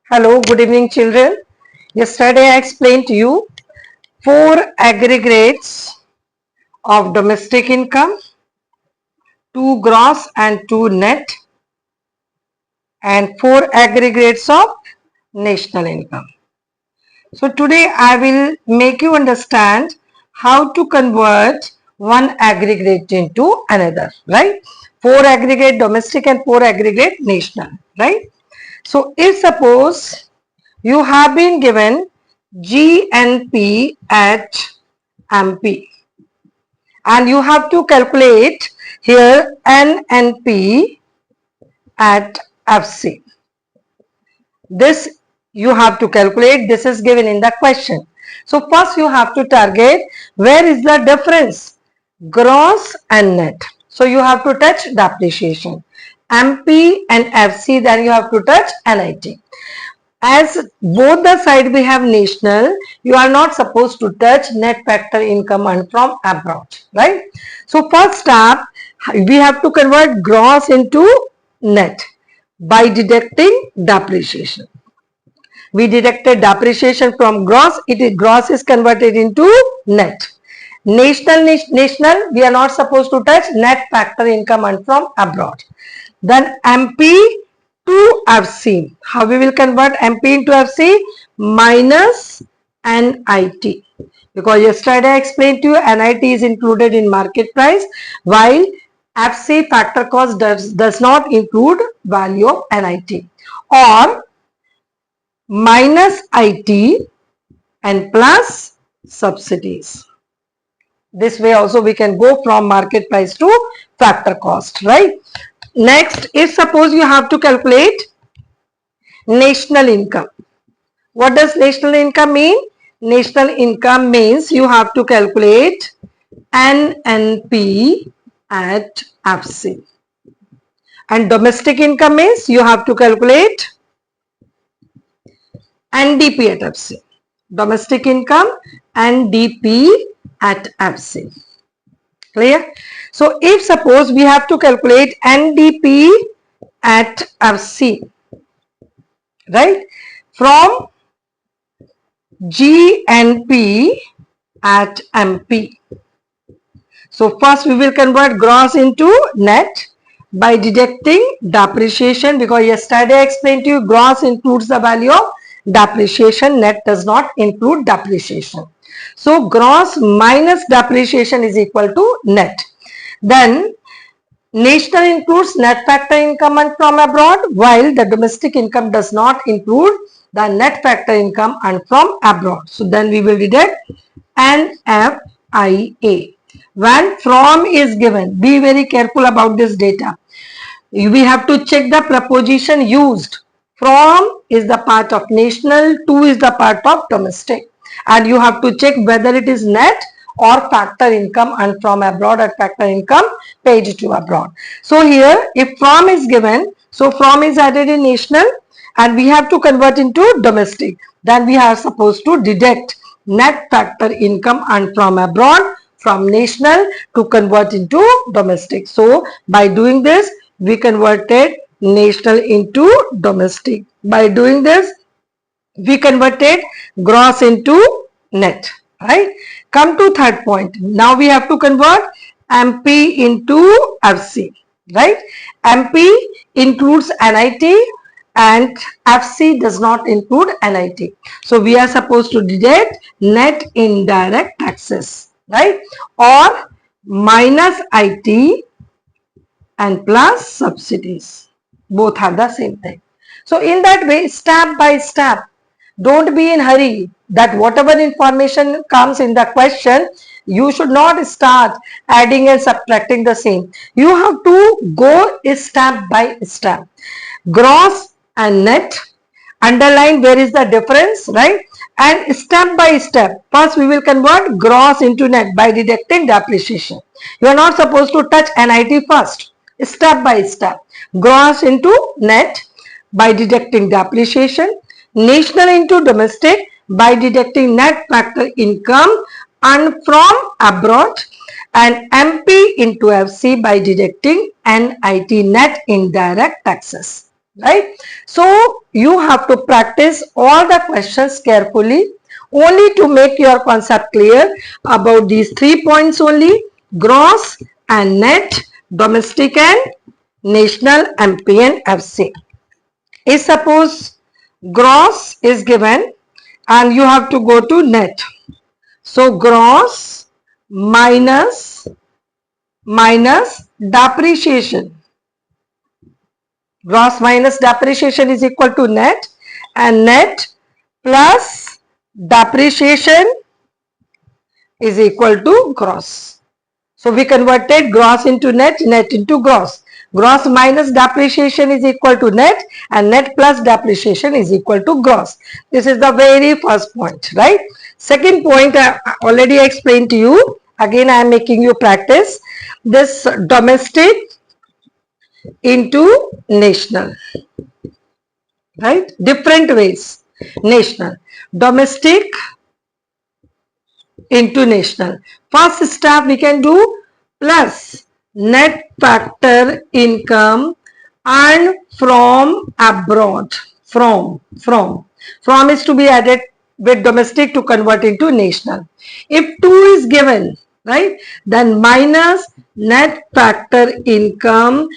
Hello, good evening, children. Yesterday I explained to you four aggregates of domestic income, two gross and two net, and four aggregates of national income. So today I will make you understand how to convert one aggregate into another, right? Four aggregate domestic and four aggregate national, right? So if suppose you have been given GNP at MP and you have to calculate here NNP at FC. This you have to calculate. This is given in the question. So first you have to target where is the difference, gross and net. So you have to touch depreciation. MP and FC, then you have to touch NIT. As both the side we have national, you are not supposed to touch net factor income earned from abroad, right? So first step, we have to convert gross into net by deducting depreciation. We deducted depreciation from gross, gross is converted into net. National, we are not supposed to touch net factor income earned from abroad. Then MP to FC. How we will convert MP into FC? Minus NIT. Because yesterday I explained to you NIT is included in market price while FC factor cost does not include value of NIT. Or minus IT and plus subsidies. This way also we can go from market price to factor cost, right? Next, if suppose you have to calculate national income. What does national income mean? National income means you have to calculate NNP at FC. And domestic income means you have to calculate NDP at FC. Domestic income NDP at FC. Clear? So if suppose we have to calculate NDP at FC, right, from GNP at MP. So first we will convert gross into net by deducting depreciation, because yesterday I explained to you gross includes the value of depreciation, net does not include depreciation. So gross minus depreciation is equal to net. Then national includes net factor income earned from abroad, while the domestic income does not include the net factor income earned from abroad. So then we will deduct NFIA. When from is given, be very careful about this data. We have to check the preposition used. From is the part of national, to is the part of domestic. And you have to check whether it is net or factor income earned from abroad or factor income paid to abroad. So here if from is given, so from is added in national and we have to convert into domestic. Then we are supposed to deduct net factor income earned from abroad from national to convert into domestic. So by doing this we converted national into domestic. By doing this we converted gross into net, right? Come to third point. Now we have to convert MP into FC, right? MP includes NIT and FC does not include NIT. So we are supposed to deduct net indirect taxes, right? Or minus IT and plus subsidies. Both are the same thing. So in that way, step by step, don't be in hurry that whatever information comes in the question, you should not start adding and subtracting the same. You have to go step by step. Gross and net, underline where is the difference, right? And step by step, first we will convert gross into net by deducting depreciation. You are not supposed to touch NIT first. Step by step, gross into net by deducting depreciation, national into domestic by deducting net factor income earned from abroad, and MP into FC by deducting NIT net indirect taxes. right? So you have to practice all the questions carefully only to make your concept clear about these 3 points only: gross and net, domestic and national, MP and FC. If suppose gross is given and you have to go to net. So gross minus depreciation. Gross minus depreciation is equal to net, and net plus depreciation is equal to gross. So we converted gross into net, net into gross. Gross minus depreciation is equal to net, and net plus depreciation is equal to gross. This is the very first point, right? Second point I already explained to you. Again, I am making you practice this: domestic into national, right? Different ways. National, domestic into national. First step we can do plus net factor income earned from abroad. From is to be added with domestic to convert into national. If 2 is given, right, then minus net factor income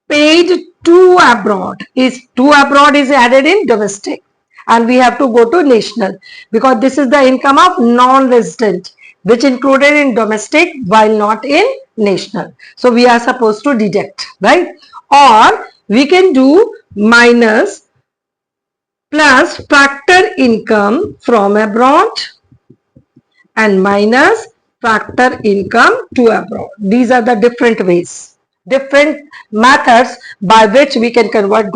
paid to abroad is added in domestic, and we have to go to national because this is the income of non-resident which included in domestic while not in national. So we are supposed to deduct, right? Or we can do minus plus factor income from abroad and minus factor income to abroad. These are the different ways, different methods by which we can convert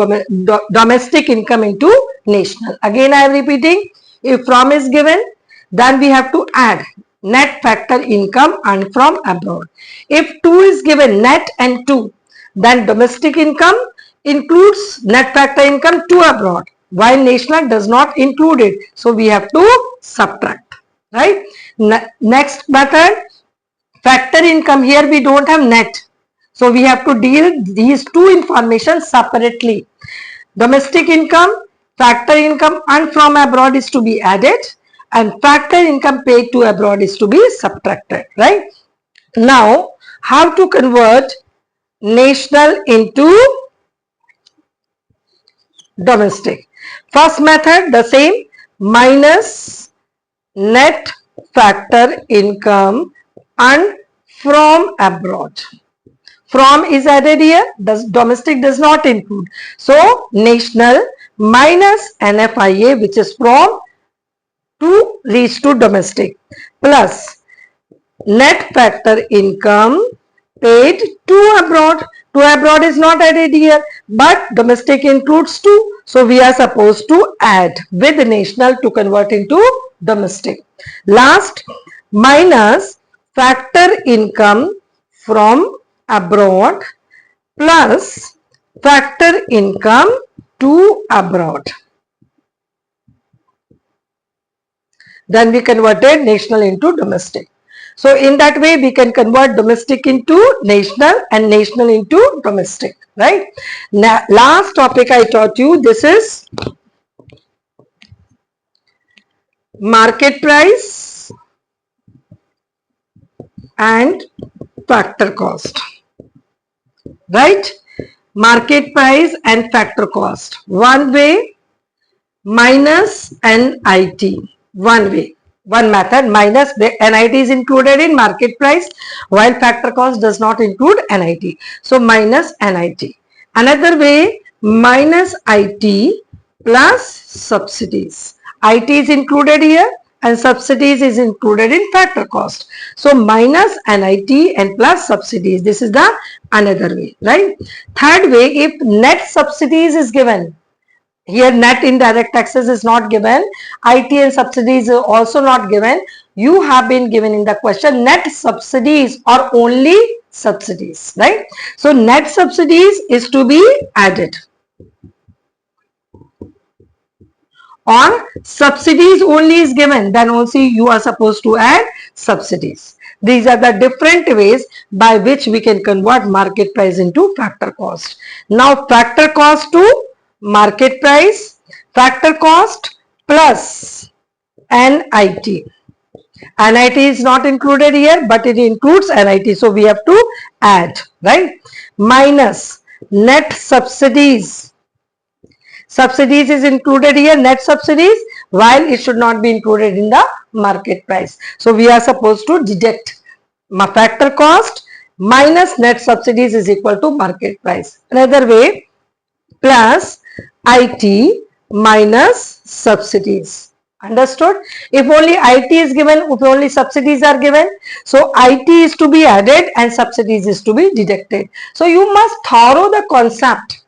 domestic income into national. Again, I am repeating, if from is given, then we have to add net factor income and from abroad. If 2 is given, net and 2, then domestic income includes net factor income to abroad, while national does not include it. So we have to subtract, right? Next method, factor income. Here we don't have net. So we have to deal these two information separately. Domestic income, factor income and from abroad is to be added, and factor income paid to abroad is to be subtracted, right? Now, how to convert national into domestic? First method, the same, minus net factor income and from abroad. From is added here, domestic does not include. So national minus NFIA, which is from, to reach to domestic, plus net factor income paid to abroad. To abroad is not added here, but domestic includes 2. So we are supposed to add with national to convert into domestic. Last, minus factor income from abroad plus factor income to abroad. Then we converted national into domestic. So in that way we can convert domestic into national and national into domestic, right? Now, last topic I taught you, this is market price and factor cost, right? Market price and factor cost. One way, minus NIT. One way, one method, minus NIT is included in market price while factor cost does not include NIT. So minus NIT. Another way, minus IT plus subsidies. IT is included here and subsidies is included in factor cost. So minus NIT and plus subsidies. This is the another way, right? Third way, if net subsidies is given, here net indirect taxes is not given, IT and subsidies are also not given. You have been given in the question net subsidies or only subsidies, right? So net subsidies is to be added. Or subsidies only is given, then also you are supposed to add subsidies. These are the different ways by which we can convert market price into factor cost. Now factor cost to market price, factor cost plus NIT. NIT is not included here, but it includes NIT. So we have to add, right? Minus net subsidies. Subsidies is included here, net subsidies, while it should not be included in the market price. So we are supposed to deduct factor cost minus net subsidies is equal to market price. Another way, plus IT minus subsidies. Understood? If only IT is given, if only subsidies are given, so IT is to be added and subsidies is to be deducted. So you must thorough the concept.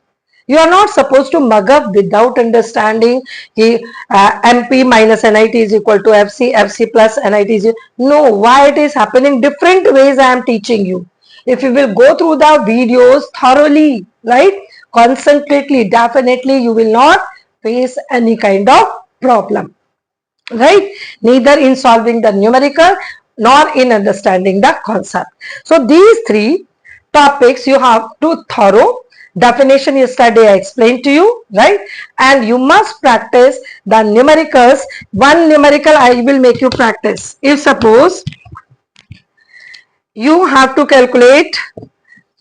You are not supposed to mug up without understanding MP minus NIT is equal to FC, FC plus NIT is no, why it is happening different ways I am teaching you. If you will go through the videos thoroughly, right, concentrately, definitely you will not face any kind of problem, right, neither in solving the numerical nor in understanding the concept. So these three topics you have to thorough. Definition yesterday I explained to you, right, and you must practice the numericals. One numerical I will make you practice. If suppose you have to calculate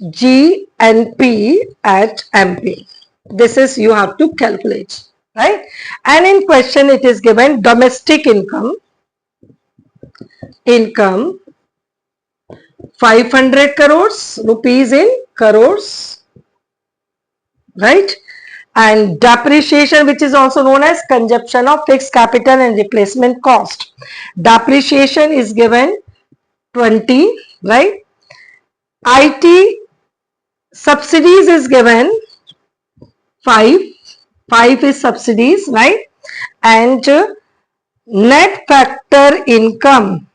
GNP at MP, this is you have to calculate, right, and in question it is given domestic income 500 crores rupees in crores, right, and depreciation, which is also known as consumption of fixed capital and replacement cost. Depreciation is given 20, right, IT subsidies is given 5 is subsidies, right, and net factor income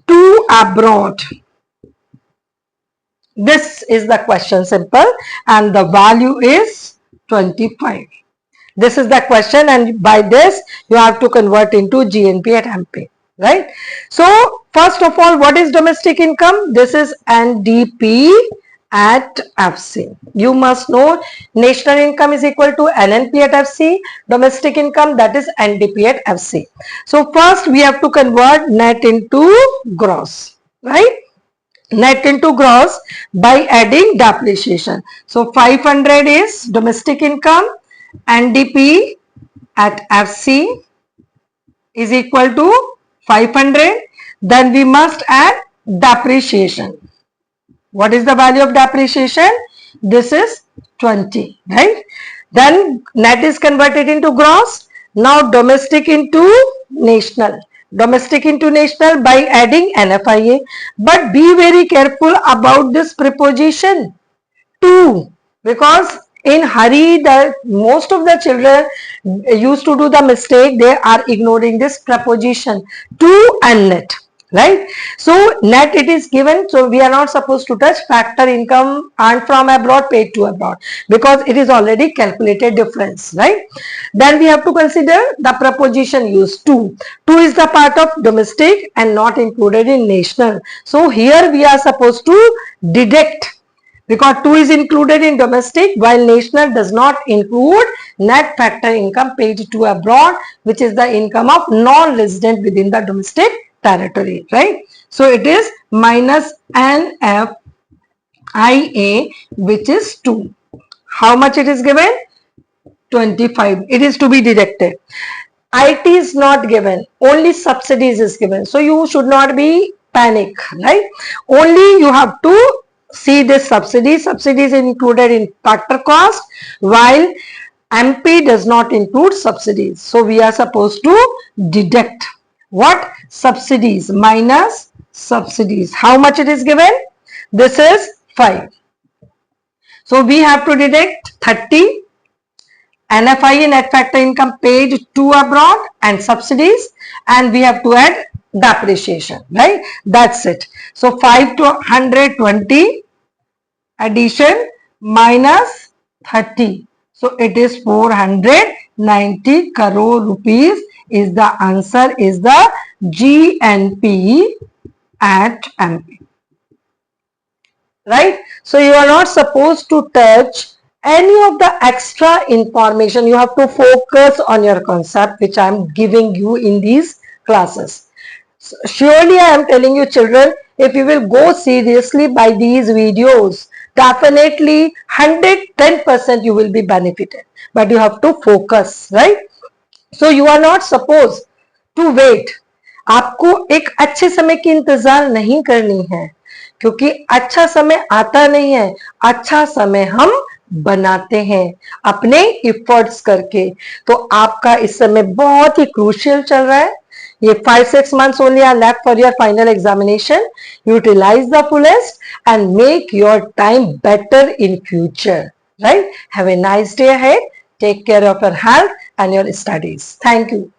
to abroad. This is the question, simple, and the value is 25. This is the question, and by this you have to convert into GNP at MP, right? So first of all, what is domestic income? This is NDP at FC. You must know national income is equal to NNP at FC, domestic income, that is NDP at FC. So first we have to convert net into gross, right? Net into gross by adding depreciation. So 500 is domestic income, NDP at FC is equal to 500. Then we must add depreciation. What is the value of depreciation? This is 20, right? Then net is converted into gross. Now domestic into national. Domestic into national by adding NFIA. But be very careful about this preposition to, because in hurry the most of the children used to do the mistake, they are ignoring this preposition to and net, right? So net it is given, so we are not supposed to touch factor income earned from abroad, paid to abroad, because it is already calculated difference, right? Then we have to consider the preposition used to. To is the part of domestic and not included in national. So here we are supposed to deduct, because 2 is included in domestic while national does not include net factor income paid to abroad, which is the income of non-resident within the domestic territory, right? So it is minus NFIA, which is 2. How much it is given? 25. It is to be deducted. IT is not given, only subsidies is given. So you should not be panic, right? Only you have to see this subsidy. Subsidy is included in factor cost while MP does not include subsidies. So we are supposed to deduct what? Subsidies minus subsidies. How much it is given? This is 5. So we have to deduct 30 NFI, net factor income paid to abroad, and subsidies, and we have to add depreciation, right? That's it. So 5 to 120 addition minus 30. So it is 490 crore rupees is the answer, is the GNP at MP. right? So you are not supposed to touch any of the extra information. You have to focus on your concept which I am giving you in these classes. Surely I am telling you children, if you will go seriously by these videos, definitely 110% you will be benefited, but you have to focus, right? So you are not supposed to wait. आपको एक अच्छे समय की इंतजार नहीं करनी है, क्योंकि अच्छा समय आता नहीं है, अच्छा समय हम बनाते हैं अपने इफर्ट्स करके। तो आपका इस समय बहुत ही क्रूशियल चल रहा है। ये 5-6 months only are left for your final examination. Utilize the fullest and make your time better in future, right? Have a nice day ahead. Take care of your health and your studies. Thank you.